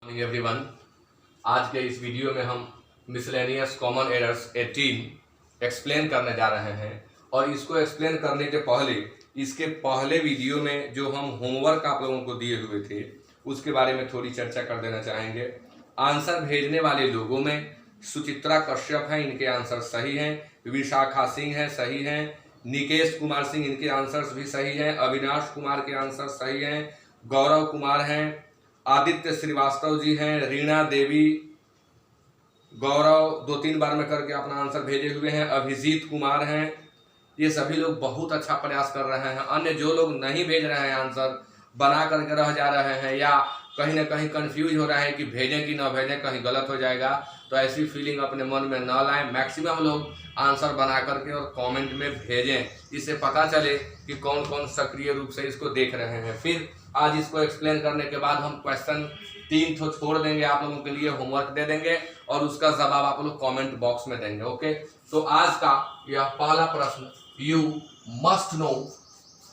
Morning everyone. आज के इस वीडियो में हम मिसलेनियस कॉमन एरर्स 18 एक्सप्लेन करने जा रहे हैं और इसको एक्सप्लेन करने के पहले इसके पहले वीडियो में जो हम होमवर्क आप लोगों को दिए हुए थे उसके बारे में थोड़ी चर्चा कर देना चाहेंगे। आंसर भेजने वाले लोगों में सुचित्रा कश्यप हैं, इनके आंसर सही हैं। विशाखा सिंह है, सही हैं। निकेश कुमार सिंह, इनके आंसर्स भी सही हैं। अविनाश कुमार के आंसर सही हैं। गौरव कुमार हैं। आदित्य श्रीवास्तव जी हैं। रीना देवी, गौरव 2-3 बार में करके अपना आंसर भेजे हुए हैं। अभिजीत कुमार हैं। ये सभी लोग बहुत अच्छा प्रयास कर रहे हैं। अन्य जो लोग नहीं भेज रहे हैं आंसर बना करके रह जा रहे हैं या कहीं ना कहीं कंफ्यूज हो रहा है कि भेजें कि ना भेजें, कहीं गलत हो जाएगा, तो ऐसी फीलिंग अपने मन में न लाएं। मैक्सिमम लोग आंसर बना करके और कमेंट में भेजें, इससे पता चले कि कौन कौन सक्रिय रूप से इसको देख रहे हैं। फिर आज इसको एक्सप्लेन करने के बाद हम क्वेश्चन 3 तो छोड़ देंगे, आप लोगों के लिए होमवर्क दे देंगे और उसका जवाब आप लोग कमेंट बॉक्स में देंगे। ओके, तो आज का यह पहला प्रश्न, you must know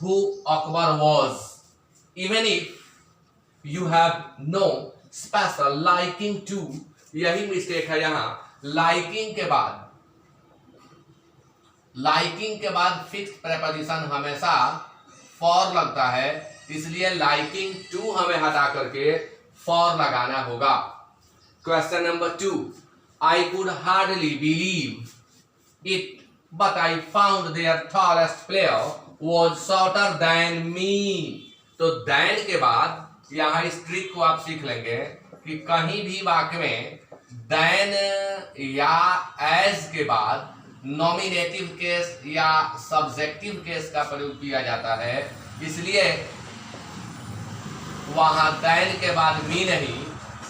who Akbar was even if you have no special liking to. यही मिस्टेक है यहाँ। लाइकिंग के बाद फिक्स प्रेपोजिशन हमेशा फॉर लगता है, इसलिए लाइकिंग टू हमें हटा करके फॉर लगाना होगा। Question number 2, I could hardly believe it but I found their tallest player was shorter than me. तो देन के बाद यहाँ इस ट्रिक को आप सीख लेंगे कि कहीं भी वाक्य में देन या एज के बाद नॉमिनेटिव केस या सब्जेक्टिव केस का प्रयोग किया जाता है, इसलिए वहां देन के बाद मी नहीं,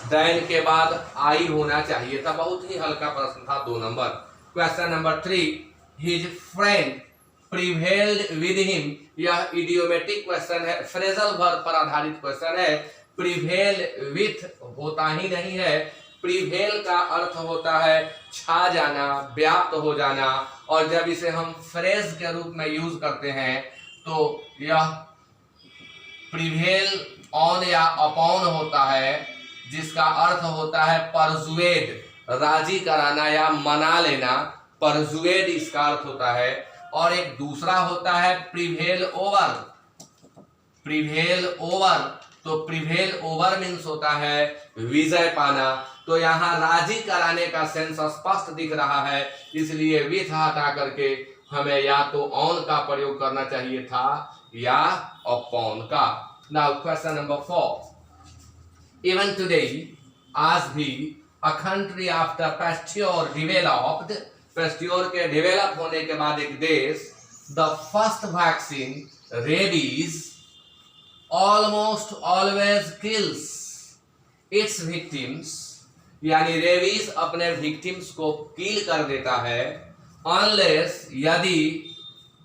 देन के बाद आई होना चाहिए था। बहुत ही हल्का प्रश्न था, 2 number. Question number 3, his friend prevailed with him. यह इडियोमेटिक क्वेश्चन है, फ्रेजल वर्ब पर आधारित क्वेश्चन है। प्रिवेल विथ होता ही नहीं है। प्रिवेल का अर्थ होता है छा जाना, व्याप्त हो जाना, और जब इसे हम फ्रेज के रूप में यूज करते हैं तो यह प्रिवेल ऑन या अपॉन होता है, जिसका अर्थ होता है परसुएड, राजी कराना या मना लेना। परसुएड इसका अर्थ होता है। और एक दूसरा होता है प्रिवेल ओवर। प्रिवेल ओवर, तो प्रिवेल ओवर मीन्स होता है विजय पाना। तो यहाँ राजी कराने का सेंस स्पष्ट दिख रहा है, इसलिए विथ हटा करके हमें या तो ऑन का प्रयोग करना चाहिए था या अपॉन का। Now question number 4, even today, आज भी, अ कंट्री आफ्टर पैस्ट्योर डेवलप्ड, पैस्ट्योर के डेवलप होने के बाद एक देश, the first vaccine rabies almost always kills it's victims, यानी रेबीज अपने विक्टिम्स को किल कर देता है, अनलेस, यदि,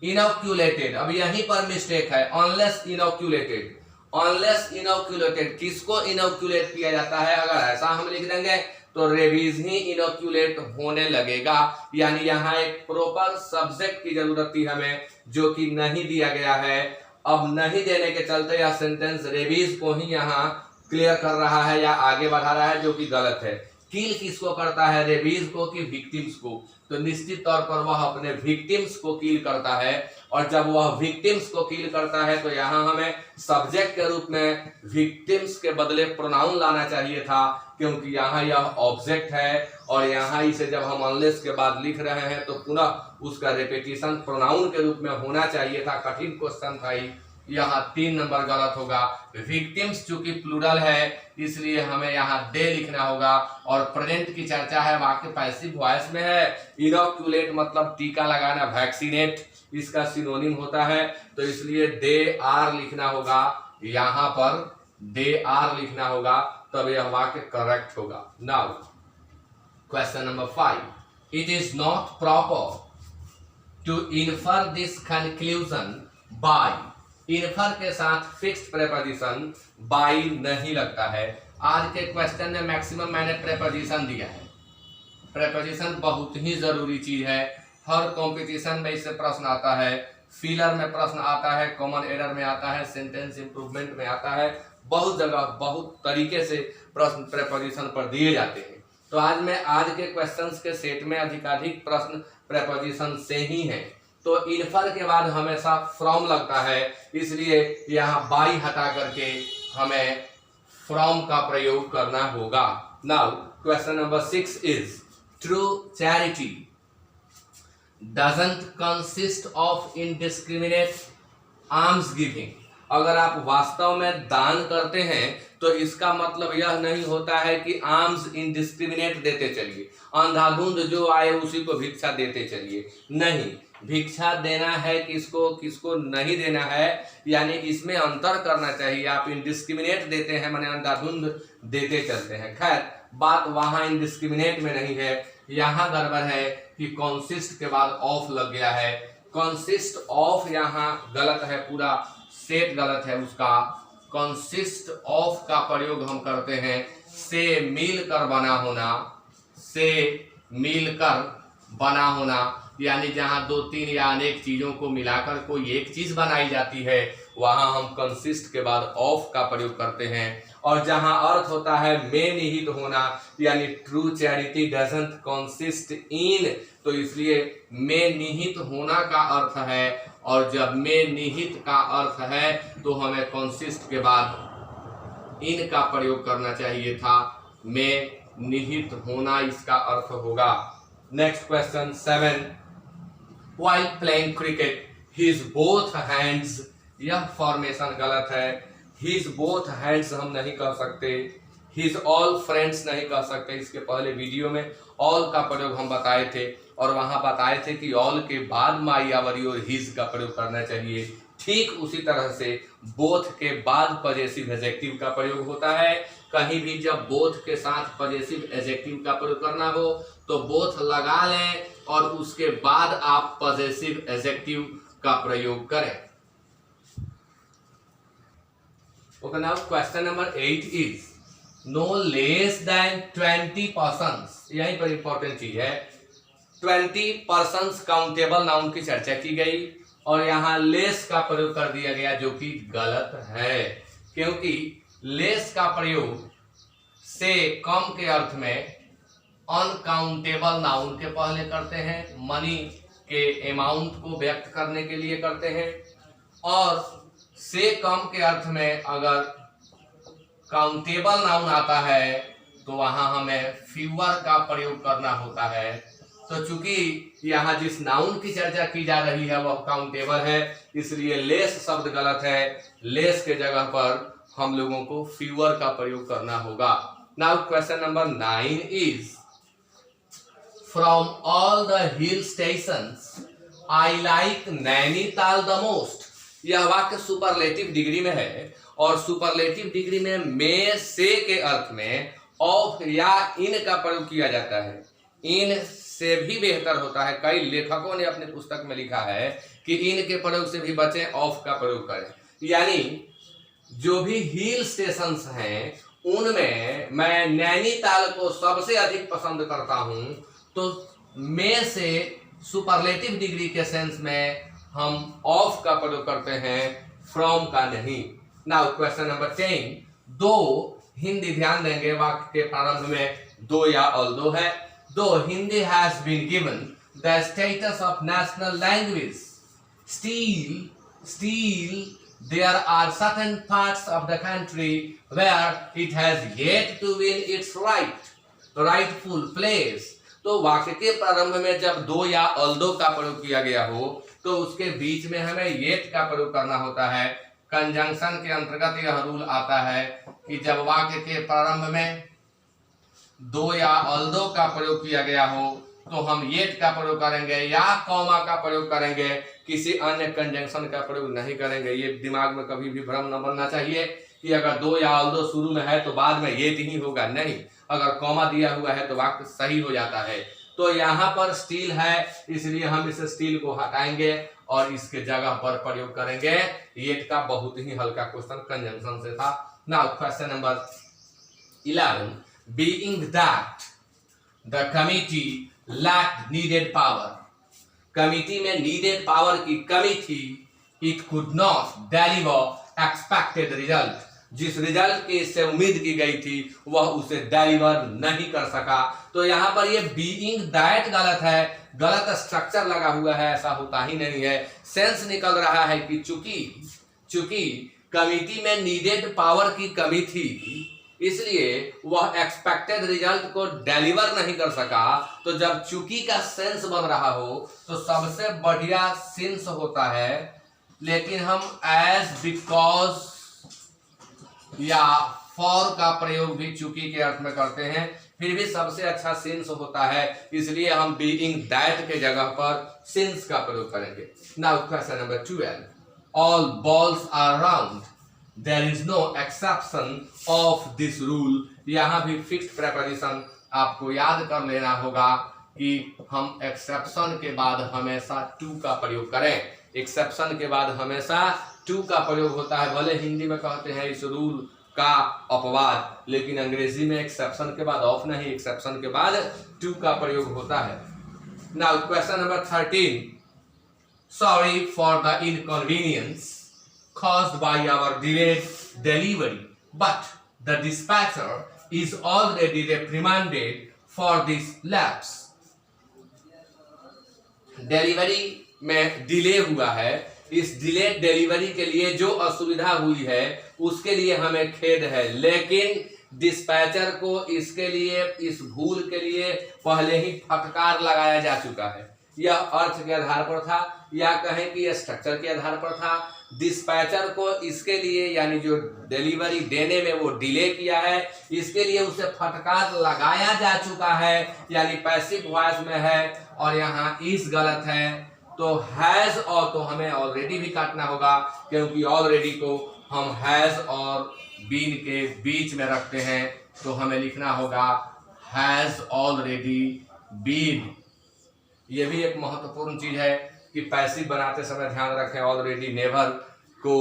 इनोक्यूलेटेड। अब यहीं पर मिस्टेक है, अनलेस इनोक्यूलेटेड। अनलेस इनोक्यूलेटेड, किसको इनोक्यूलेट किया जाता है? अगर ऐसा हम लिख देंगे तो रेबीज ही इनोक्यूलेट होने लगेगा, यानी यहाँ एक प्रॉपर सब्जेक्ट की जरूरत थी हमें, जो कि नहीं दिया गया है। अब नहीं देने के चलते यह सेंटेंस रेबीज को ही यहाँ क्लियर कर रहा है या आगे बढ़ा रहा है, जो कि गलत है। किल किसको करता है? रेबीज को कि विक्टिम्स को? तो निश्चित तौर पर वह अपने विक्टिम्स को किल करता है, और जब वह विक्टिम्स को किल करता है तो यहाँ हमें सब्जेक्ट के रूप में विक्टिम्स के बदले प्रोनाउन लाना चाहिए था, क्योंकि यहाँ यह ऑब्जेक्ट है, और यहाँ इसे जब हम अनलेस के बाद लिख रहे हैं तो पुनः उसका रिपीटिशन प्रोनाउन के रूप में होना चाहिए था। कठिन क्वेश्चन था, यहाँ 3 नंबर गलत होगा। विक्टिम्स चूंकि प्लूरल है इसलिए हमें यहाँ दे लिखना होगा, और प्रेजेंट की चर्चा है, वाक्य पैसिव वॉइस में है। इनोक्यूलेट मतलब टीका लगाना, वैक्सीनेट इसका सिनोनिम होता है, तो इसलिए दे आर लिखना होगा। यहाँ पर दे आर लिखना होगा, तब यह वाक्य करेक्ट होगा। Now question number 5, it is not proper to infer this conclusion by. Infer के साथ फिक्स्ड प्रेपोजिशन बाय नहीं लगता है। आज के क्वेश्चन में मैक्सिमम मैंने प्रेपोजिशन दिया है। प्रेपोजिशन बहुत ही जरूरी चीज है, हर कंपटीशन में इससे प्रश्न आता है। फिलर में प्रश्न आता है, कॉमन एरर में आता है, सेंटेंस इंप्रूवमेंट में आता है, बहुत जगह बहुत तरीके से प्रश्न प्रेपोजिशन पर दिए जाते हैं। तो आज के क्वेश्चंस के सेट में अधिकाधिक प्रश्न प्रेपोजिशन से ही हैं। तो इन्फर के बाद हमेशा फ्रॉम लगता है, इसलिए यहाँ बाई हटा करके हमें फ्रॉम का प्रयोग करना होगा। Now question number 6 is true charity doesn't consist of indiscriminate arms giving. अगर आप वास्तव में दान करते हैं तो इसका मतलब यह नहीं होता है कि आर्म्स इनडिस्क्रिमिनेट देते चलिए, अंधाधुंध जो आए उसी को भिक्षा देते चलिए। नहीं, भिक्षा देना है किसको किसको नहीं देना है, यानी इसमें अंतर करना चाहिए। आप इनडिस्क्रिमिनेट देते हैं माने अंधाधुंध देते चलते हैं। खैर बात वहां इनडिस्क्रिमिनेट में नहीं है, यहाँ गड़बड़ है कि कंसिस्ट के बाद ऑफ लग गया है। कंसिस्ट ऑफ यहाँ गलत है, पूरा सेट गलत है उसका। कंसिस्ट ऑफ का प्रयोग हम करते हैं से मिलकर बना होना, से मिलकर बना होना, यानी जहां दो तीन या अनेक चीजों को मिलाकर कोई एक चीज बनाई जाती है वहां हम कंसिस्ट के बाद ऑफ का प्रयोग करते हैं। और जहां अर्थ होता है में निहित होना, यानी true charity doesn't consist in, तो इसलिए में निहित होना का अर्थ है। और जब में निहित का अर्थ है तो हमें कंसिस्ट के बाद इन का प्रयोग करना चाहिए था। में निहित होना इसका अर्थ होगा। Next question 7, while playing cricket his both hands, यह फॉर्मेशन गलत है। his both hands हम नहीं कह सकते, his all friends नहीं कह सकते। इसके पहले वीडियो में all का प्रयोग हम बताए थे और वहां बताए थे कि all के बाद मायावरी और his का प्रयोग करना चाहिए। ठीक उसी तरह से बोथ के बाद पजेसिव एडजेक्टिव का प्रयोग होता है। कहीं भी जब बोथ के साथ पजेसिव एडजेक्टिव का प्रयोग करना हो तो बोथ लगा लें और उसके बाद आप पजेसिव एडजेक्टिव का प्रयोग करें। Okay, now question number 8 is no less than 20 persons. यहीं पर इंपॉर्टेंट चीज है, 20 पर्सन्स काउंटेबल नाउन की चर्चा की गई और यहाँ लेस का प्रयोग कर दिया गया जो कि गलत है, क्योंकि लेस का प्रयोग से कम के अर्थ में अनकाउंटेबल नाउन के पहले करते हैं, मनी के अमाउंट को व्यक्त करने के लिए करते हैं। और से कम के अर्थ में अगर काउंटेबल नाउन आता है तो वहां हमें फ्यूअर का प्रयोग करना होता है। तो चूंकि यहाँ जिस नाउन की चर्चा की जा रही है वह काउंटेबल है, इसलिए लेस शब्द गलत है। लेस के जगह पर हम लोगों को फ्यूअर का प्रयोग करना होगा। Now question number 9 is from all the hill stations I like Nainital the most. यह वाक्य सुपरलेटिव डिग्री में है और सुपरलेटिव डिग्री में से के अर्थ में ऑफ या इन का प्रयोग किया जाता है। इन से भी बेहतर होता है, कई लेखकों ने अपने पुस्तक में लिखा है कि इन के प्रयोग से भी बचें, ऑफ का प्रयोग करें। यानी जो भी हिल स्टेशंस हैं उनमें मैं नैनीताल को सबसे अधिक पसंद करता हूं। तो में से सुपरलेटिव डिग्री के सेंस में हम ऑफ का प्रयोग करते हैं, फ्रॉम का नहीं। नाउ क्वेश्चन नंबर 10, दो हिंदी ध्यान देंगे वाक्य के प्रारंभ में दो या ऑल्दो है। Though Hindi has been given the status of national language still there are certain parts of the country where it has yet to win its rightful place। तो वाक्य के प्रारंभ में जब दो या ऑल्दो का प्रयोग किया गया हो तो उसके बीच में हमें येट का प्रयोग करना होता है। कंजंक्शन के अंतर्गत यह रूल आता है कि जब वाक्य के प्रारंभ में दो या ऑल्दो का प्रयोग किया गया हो तो हम येट का प्रयोग करेंगे या कॉमा का प्रयोग करेंगे, किसी अन्य कंजंक्शन का प्रयोग नहीं करेंगे। ये दिमाग में कभी भी भ्रम न बनना चाहिए कि अगर दो या ऑल्दो शुरू में है तो बाद में येट ही होगा, नहीं। अगर कॉमा दिया हुआ है तो वाक्य सही हो जाता है। तो यहाँ पर स्टील है इसलिए हम इस स्टील को हटाएंगे और इसके जगह पर प्रयोग करेंगे येट का। बहुत ही हल्का क्वेश्चन कंजंक्शन से था। Now question number 11, being that the committee lacked needed power. Committee में नीडेड पावर की कमी थी, it could not deliver expected result. जिस रिजल्ट की इससे उम्मीद की गई थी वह उसे डिलीवर नहीं कर सका। तो यहाँ पर ये बीइंग दैट गलत है, गलत स्ट्रक्चर लगा हुआ है, ऐसा होता ही नहीं है। सेंस निकल रहा है कि चूंकि कमिटी में नीडेड पावर की कमी थी, इसलिए वह एक्सपेक्टेड रिजल्ट को डिलीवर नहीं कर सका। तो जब चूंकि का सेंस बन रहा हो तो सबसे बढ़िया सेंस होता है, लेकिन हम एज, बिकॉज या फॉर का प्रयोग भी चूंकि के अर्थ में करते हैं, फिर भी सबसे अच्छा सिंस होता है, इसलिए हम बीइंग दैट के जगह पर सिंस का प्रयोग करेंगे। Now question number 12, all balls are round, there is no exception of this rule. यहाँ भी फिक्स्ड प्रेपोजिशन आपको याद कर लेना होगा कि हम एक्सेप्शन के बाद हमेशा टू का प्रयोग करें। एक्सेप्शन के बाद हमेशा टू का प्रयोग होता है। भले हिंदी में कहते हैं इस रूल का अपवाद, लेकिन अंग्रेजी में एक्सेप्शन के बाद ऑफ नहीं, एक्सेप्शन के बाद टू का प्रयोग होता है। Now question number 13, sorry for the inconvenience caused by our delayed delivery, but the dispatcher is already reprimanded for this lapse. Delivery में डिले हुआ है, इस डिलेड डिलीवरी के लिए जो असुविधा हुई है उसके लिए हमें खेद है, लेकिन डिस्पैचर को इसके लिए, इस भूल के लिए पहले ही फटकार लगाया जा चुका है। यह अर्थ के आधार पर था या कहें कि यह स्ट्रक्चर के आधार पर था। डिस्पैचर को इसके लिए, यानी जो डिलीवरी देने में वो डिले किया है, इसके लिए उसे फटकार लगाया जा चुका है, यानी पैसिव वॉइस में है, और यहाँ इस गलत है। तो हैज और तो हमें ऑलरेडी भी काटना होगा, क्योंकि ऑलरेडी को हम हैज और बीन के बीच में रखते हैं, तो हमें लिखना होगा हैज ऑलरेडी बीन। ये भी एक महत्वपूर्ण चीज है कि पैसिव बनाते समय ध्यान रखें, ऑलरेडी नेवर को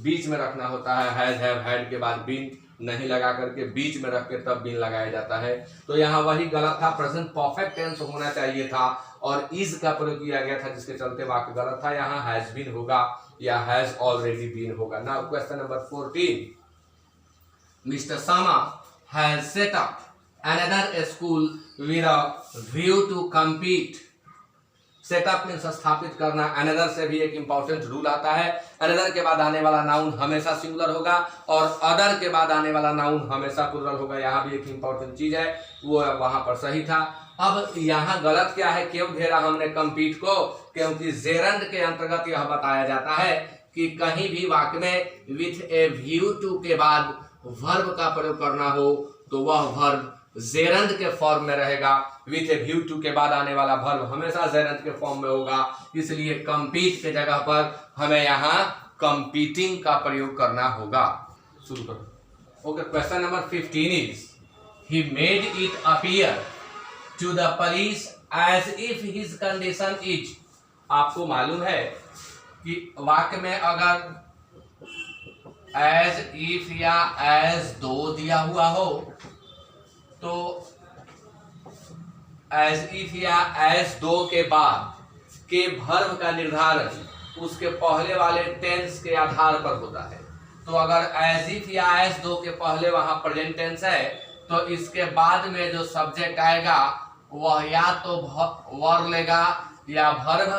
बीच में रखना होता है, हैज, हैव, हैड के बाद बीन नहीं लगा करके बीच में रख के तब बीन लगाया जाता है। तो यहाँ वही गलत था, प्रेजेंट परफेक्ट टेंस होना चाहिए था और इज का प्रयोग किया गया था, जिसके चलते वाक्य गलत था। यहाँ हैज बीन होगा या हैज ऑलरेडी बीन होगा। Now question number 14, mister Sharma has set up another school with a view to compete. Setup means स्थापित करना। अनदर से भी एक इंपॉर्टेंट रूल आता है, अनदर के बाद आने वाला नाउन हमेशा सिंगुलर होगा और अदर के बाद आने वाला नाउन हमेशा प्लूरल होगा। यहाँ भी एक इंपॉर्टेंट चीज है, वो वहां पर सही था। अब यहाँ गलत क्या है, क्यों घेरा हमने कंपीट को? क्योंकि जेरंड के अंतर्गत यह बताया जाता है कि कहीं भी वाक्य में विथ ए व्यू टू के बाद वर्ब का प्रयोग करना हो तो वह वर्ब जेरंड के फॉर्म में रहेगा। विथ ए व्यू टू के बाद आने वाला वर्ब हमेशा जेरंड के फॉर्म में होगा, इसलिए कंपीट के जगह पर हमें यहाँ कंपीटिंग का प्रयोग करना होगा। शुरू करो। Okay, question number 15 is he made it appear to the police as if his condition is. आपको मालूम है कि वाक्य में अगर एज इफ या एज दो दिया हुआ हो तो एज इफ या एज दो के बाद के वर्ब का निर्धारण उसके पहले वाले टेंस के आधार पर होता है। तो अगर एज इफ या एज दो के पहले वहां प्रेजेंट टेंस है तो इसके बाद में जो सब्जेक्ट आएगा वह या तो वर लेगा या वर्ब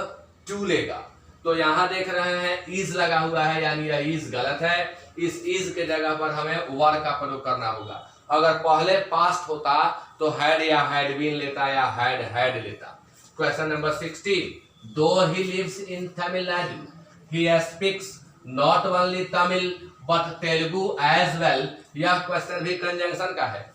टू लेगा। तो यहाँ देख रहे हैं इज लगा हुआ है, यानी यह इज गलत है। इस इज के जगह पर हमें वर का प्रयोग करना होगा। अगर पहले पास्ट होता तो हैड या हैड बीन लेता या हैड लेता। Question number 16, though he lives in Tamil Nadu he speaks not only Tamil but Telugu as well. यह क्वेश्चन भी कंजंक्शन का है।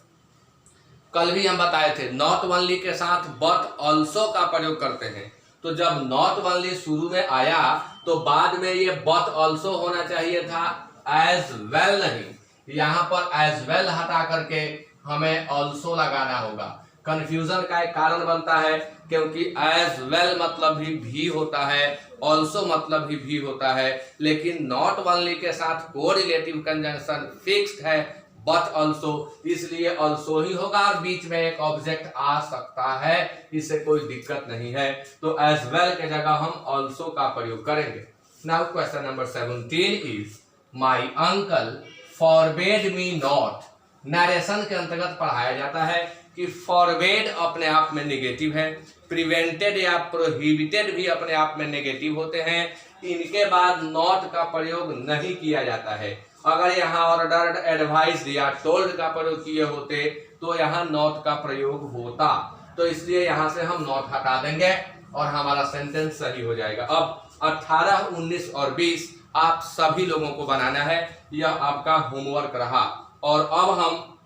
कल भी हम बताए थे नॉट ओनली के साथ बट ऑल्सो का प्रयोग करते हैं। तो जब नॉट ओनली शुरू में आया तो बाद में ये बट ऑल्सो होना चाहिए था, एज वेल नहीं। यहाँ पर एज वेल हटा करके हमें ऑल्सो लगाना होगा। कंफ्यूजन का एक कारण बनता है क्योंकि एज वेल मतलब भी होता है, ऑल्सो मतलब भी होता है, लेकिन नॉट ओनली के साथ कोरिलेटिव कंजंक्शन फिक्स्ड है बट ऑल्सो, इसलिए ऑल्सो ही होगा और बीच में एक ऑब्जेक्ट आ सकता है, इससे कोई दिक्कत नहीं है। तो एज वेल के जगह हम ऑल्सो का प्रयोग करेंगे। Now question number 17 is my uncle forbade me not, narration के अंतर्गत पढ़ाया जाता है कि फॉरबेड अपने आप में नेगेटिव है, प्रिवेंटेड या प्रोहिबिटेड भी अपने आप में नेगेटिव होते हैं, इनके बाद नॉट का प्रयोग नहीं किया जाता है। अगर यहाँ ऑर्डर्ड, एडवाइस्ड या टोल्ड का प्रयोग किए होते तो यहाँ नॉट का प्रयोग होता, तो इसलिए यहाँ से हम नॉट हटा देंगे और हमारा सेंटेंस सही हो जाएगा। अब 18, 19 और 20 आप सभी लोगों को बनाना है, यह आपका होमवर्क रहा। और अब हम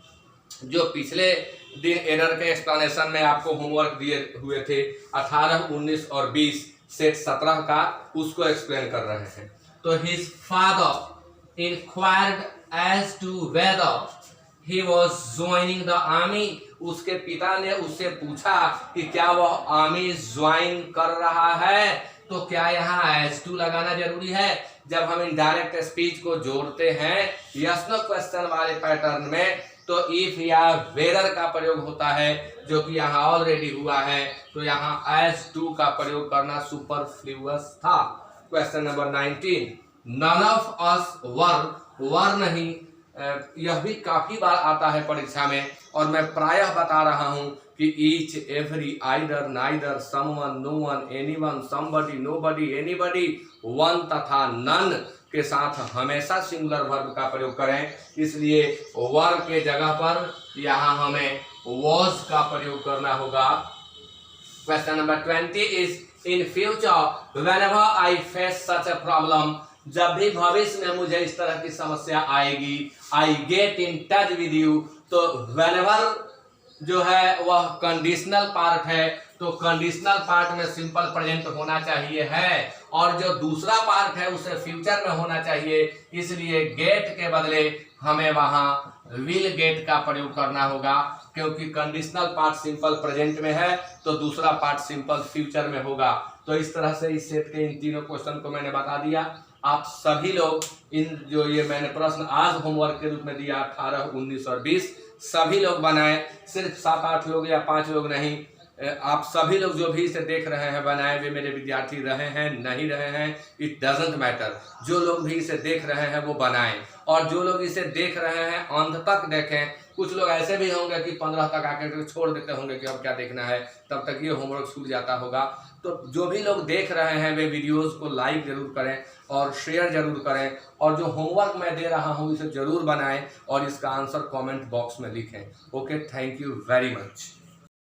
जो पिछले दिन एरर के एक्सप्लेनेशन में आपको होमवर्क दिए हुए थे 18, 19 और 20 सेट 17 का, उसको एक्सप्लेन कर रहे हैं। तो his father inquired as to whether he was joining the army, उसके पिता ने उससे पूछा कि क्या वह आर्मी ज्वाइन कर रहा है। तो क्या यहाँ एज टू लगाना जरूरी है? जब हम इनडायरेक्ट स्पीच को जोड़ते हैं यस नो क्वेश्चन वाले पैटर्न में, तो इफ या वेदर का प्रयोग होता है, जो कि यहाँ ऑलरेडी हुआ है, तो यहाँ एज टू का प्रयोग करना सुपरफ्लुअस था। Question number 19, none of us were नहीं, यह भी काफी बार आता है परीक्षा में और मैं प्रायः बता रहा हूं कि each, every, either, neither, someone, no one, anyone, somebody, nobody, anybody, one तथा नन के साथ हमेशा सिंगुलर वर्ब का प्रयोग करें। इसलिए वर के जगह पर यहाँ हमें वॉज का प्रयोग करना होगा। Question number 20 is in future whenever I face such a problem, जब भी भविष्य में मुझे इस तरह की समस्या आएगी, I get in touch with you, तो व्हेनेवर जो है वह कंडीशनल पार्ट है, तो कंडीशनल पार्ट में सिंपल प्रेजेंट होना चाहिए है, और जो दूसरा पार्ट है उसे फ्यूचर में होना चाहिए। इसलिए गेट के बदले हमें वहां विल गेट का प्रयोग करना होगा, क्योंकि कंडीशनल पार्ट सिंपल प्रेजेंट में है तो दूसरा पार्ट सिंपल फ्यूचर में होगा। तो इस तरह से इस सेट के इन तीनों क्वेश्चन को मैंने बता दिया। आप सभी लोग इन जो ये मैंने प्रश्न आज होमवर्क के रूप में दिया 18, 19 और 20 सभी लोग बनाएं, सिर्फ 7-8 लोग या 5 लोग नहीं, आप सभी लोग जो भी इसे देख रहे हैं बनाए, वे मेरे विद्यार्थी रहे हैं नहीं रहे हैं, इट डजंट मैटर। जो लोग भी इसे देख रहे हैं वो बनाएं, और जो लोग इसे देख रहे हैं अंत तक देखें। कुछ लोग ऐसे भी होंगे कि 15 तक आकर छोड़ देते होंगे कि अब क्या देखना है, तब तक ये होमवर्क छूट जाता होगा। तो जो भी लोग देख रहे हैं वे वीडियोस को लाइक जरूर करें और शेयर जरूर करें, और जो होमवर्क मैं दे रहा हूँ इसे जरूर बनाएं और इसका आंसर कमेंट बॉक्स में लिखें। Okay, thank you very much.